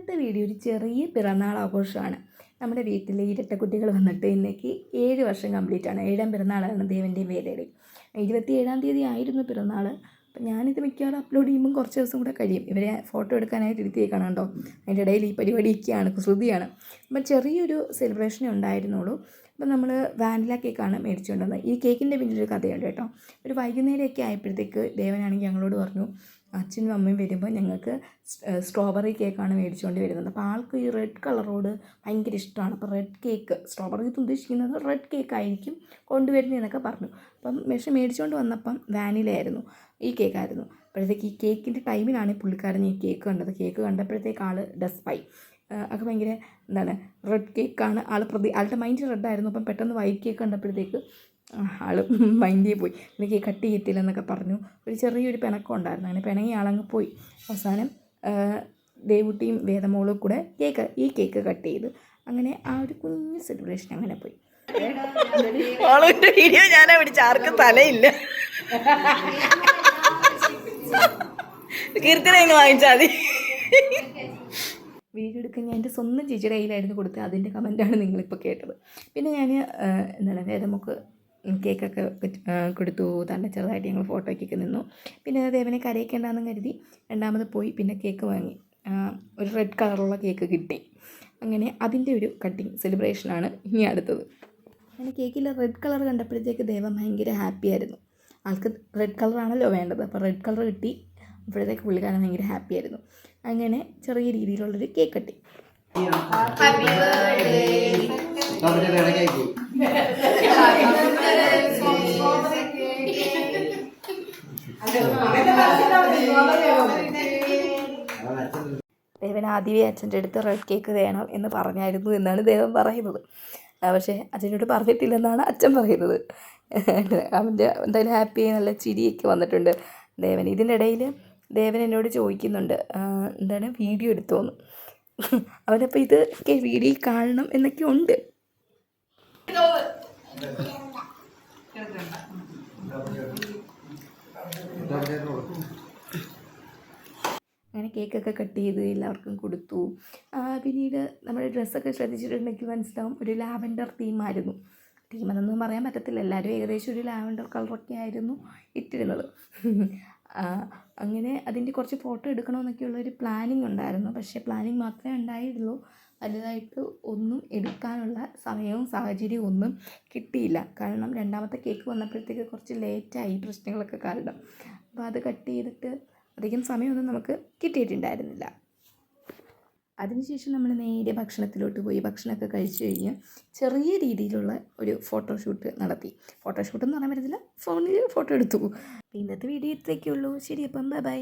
ഇന്നത്തെ വീഡിയോ ഒരു ചെറിയ പിറന്നാൾ ആഘോഷമാണ്. നമ്മുടെ വീട്ടിൽ ഇരട്ടക്കുട്ടികൾ വന്നിട്ട് ഇന്നേക്ക് 7 വർഷം കംപ്ലീറ്റ് ആണ്. 7ാം പിറന്നാളാണ് ദേവൻ്റെയും വേദയുടെയും. 27ാം തീയതി ആയിരുന്നു പിറന്നാൾ. അപ്പം ഞാനിത് മിക്കവാറും അപ്ലോഡ് ചെയ്യുമ്പം കുറച്ച് ദിവസം കൂടെ കഴിയും. ഇവരെ ഫോട്ടോ എടുക്കാനായിട്ട് ഇരുത്തിയേക്കണം കേട്ടോ. അതിൻ്റെ ഇടയിൽ ഈ പരിപാടിയൊക്കെയാണ്, കുസൃതിയാണ്. അപ്പം ചെറിയൊരു സെലിബ്രേഷനേ ഉണ്ടായിരുന്നുള്ളൂ. അപ്പം നമ്മൾ വാനില കേക്കാണ് മേടിച്ചുകൊണ്ട് വന്നത്. ഈ കേക്കിൻ്റെ പിന്നിലൊരു കഥയുണ്ട് കേട്ടോ. ഒരു വൈകുന്നേരമൊക്കെ ആയപ്പോഴത്തേക്ക് ദേവനാണെങ്കിൽ ഞങ്ങളോട് പറഞ്ഞു, അച്ഛനും അമ്മയും വരുമ്പോൾ ഞങ്ങൾക്ക് സ്ട്രോബെറി കേക്കാണ് മേടിച്ചുകൊണ്ട് വരുന്നത്. അപ്പോൾ ആൾക്ക് ഈ റെഡ് കളറോട് ഭയങ്കര ഇഷ്ടമാണ്. അപ്പോൾ റെഡ് കേക്ക്, സ്ട്രോബെറി ഉദ്ദേശിക്കുന്നത് റെഡ് കേക്ക് ആയിരിക്കും കൊണ്ടുവരുന്നതെന്നൊക്കെ പറഞ്ഞു. അപ്പം മേടിച്ചുകൊണ്ട് വന്നപ്പം വാനിലയായിരുന്നു, ഈ കേക്കായിരുന്നു. അപ്പോഴത്തേക്ക് ഈ കേക്കിൻ്റെ ടൈമിലാണ് പുള്ളിക്കാരൻ ഈ കേക്ക് കണ്ടത്. കേക്ക് കണ്ടപ്പോഴത്തേക്ക് ആൾ ഡെസ്പായി. ഒക്കെ ഭയങ്കര റെഡ് കേക്കാണ് ആളുടെ മൈൻഡ് റെഡായിരുന്നു. അപ്പം പെട്ടെന്ന് വൈറ്റ് കേക്ക് കണ്ടപ്പോഴത്തേക്ക് ആൾ മൈൻഡിൽ പോയി. എനിക്ക് കട്ട് ചെയ്യത്തില്ലെന്നൊക്കെ പറഞ്ഞു. ഒരു ചെറിയൊരു പിണക്കം ഉണ്ടായിരുന്നു. അങ്ങനെ പിണങ്ങി ആളങ്ങ് പോയി. അവസാനം ദേവുട്ടിയും വേദമോളും കൂടെ ഈ കേക്ക് കട്ട് ചെയ്ത് അങ്ങനെ ആ ഒരു കുഞ്ഞു സെലിബ്രേഷൻ അങ്ങനെ പോയി. വീഡിയോ ഞാനാ പിടിച്ച, ആർക്കും തലയില്ല. കീർത്തന എങ്ങ് വാങ്ങിച്ചാൽ മതി. വീഡിയോ എടുക്കാൻ ഞാൻ എൻ്റെ സ്വന്തം ചേച്ചിയുടെ കയ്യിലായിരുന്നു കൊടുത്തത്. അതിൻ്റെ കമൻറ്റാണ് നിങ്ങളിപ്പോൾ കേട്ടത്. പിന്നെ ഞാൻ വേദമോക്ക് കേക്കൊക്കെ കൊടുത്തു. തന്നെ ചെറുതായിട്ട് ഞങ്ങൾ ഫോട്ടോയ്ക്കൊക്കെ നിന്നു. പിന്നെ ദേവനെ കരയിക്കേണ്ടെന്ന് കരുതി രണ്ടാമത് പോയി പിന്നെ കേക്ക് വാങ്ങി. ഒരു റെഡ് കളറുള്ള കേക്ക് കിട്ടി. അങ്ങനെ അതിൻ്റെ ഒരു കട്ടിങ് സെലിബ്രേഷനാണ് ഇനി അടുത്തത്. അങ്ങനെ കേക്കിൽ റെഡ് കളർ കണ്ടപ്പോഴത്തേക്ക് ദേവൻ ഭയങ്കര ഹാപ്പി ആയിരുന്നു. ആൾക്ക് റെഡ് കളറാണല്ലോ വേണ്ടത്. അപ്പോൾ റെഡ് കളർ കിട്ടി. അപ്പോഴത്തേക്ക് പുള്ളിക്കാരൻ ഭയങ്കര ഹാപ്പി ആയിരുന്നു. അങ്ങനെ ചെറിയ രീതിയിലുള്ളൊരു കേക്ക് കട്ടി. ദേവൻ ആദ്യമേ അച്ഛൻ്റെ അടുത്ത് റെഡ് കേക്ക് വേണം എന്ന് പറഞ്ഞായിരുന്നു എന്നാണ് ദേവൻ പറയുന്നത്. പക്ഷേ അച്ഛനോട് പറഞ്ഞിട്ടില്ലെന്നാണ് അച്ഛൻ പറയുന്നത്. അവൻ്റെ എന്തായാലും ഹാപ്പി നല്ല ചിരിയൊക്കെ വന്നിട്ടുണ്ട് ദേവൻ. ഇതിൻ്റെ ഇടയിൽ ദേവൻ എന്നോട് ചോദിക്കുന്നുണ്ട് വീഡിയോ എടുത്തോന്ന്. അവനപ്പോൾ ഇത് വീഡിയോ കാണണം എന്നൊക്കെ ഉണ്ട്. അങ്ങനെ കേക്കൊക്കെ കട്ട് ചെയ്ത് എല്ലാവർക്കും കൊടുത്തു. പിന്നീട് നമ്മുടെ ഡ്രസ്സൊക്കെ ശ്രദ്ധിച്ചിട്ടുണ്ടെങ്കിൽ മനസ്സിലാവും, ഒരു ലാവൻഡർ തീമായിരുന്നു. തീമെന്നൊന്നും പറയാൻ പറ്റത്തില്ല, എല്ലാവരും ഏകദേശം ഒരു ലാവൻഡർ കളറൊക്കെ ആയിരുന്നു ഇട്ടിരുന്നത്. അങ്ങനെ അതിൻ്റെ കുറച്ച് ഫോട്ടോ എടുക്കണമെന്നൊക്കെയുള്ളൊരു പ്ലാനിങ് ഉണ്ടായിരുന്നു. പക്ഷേ പ്ലാനിങ് മാത്രമേ ഉണ്ടായിരുന്നുള്ളൂ. വലുതായിട്ട് ഒന്നും എടുക്കാനുള്ള സമയവും സാഹചര്യവും ഒന്നും കിട്ടിയില്ല. കാരണം രണ്ടാമത്തെ കേക്ക് വന്നപ്പോഴത്തേക്ക് കുറച്ച് ലേറ്റായി, പ്രശ്നങ്ങളൊക്കെ കാരണം. അപ്പോൾ അത് കട്ട് ചെയ്തിട്ട് അധികം സമയമൊന്നും നമുക്ക് കിട്ടിയിട്ടുണ്ടായിരുന്നില്ല. അതിനുശേഷം നമ്മൾ നേരെ ഭക്ഷണത്തിലോട്ട് പോയി. ഭക്ഷണമൊക്കെ കഴിച്ചു കഴിഞ്ഞ് ചെറിയ രീതിയിലുള്ള ഒരു ഫോട്ടോഷൂട്ട് നടത്തി. ഫോട്ടോഷൂട്ടെന്ന് പറയാൻ പറ്റത്തില്ല, ഫോണിൽ ഫോട്ടോ എടുത്തു. ഇന്നത്തെ വീഡിയോ ഇത്രയൊക്കെ ഉള്ളൂ. ശരി, അപ്പം ബൈ.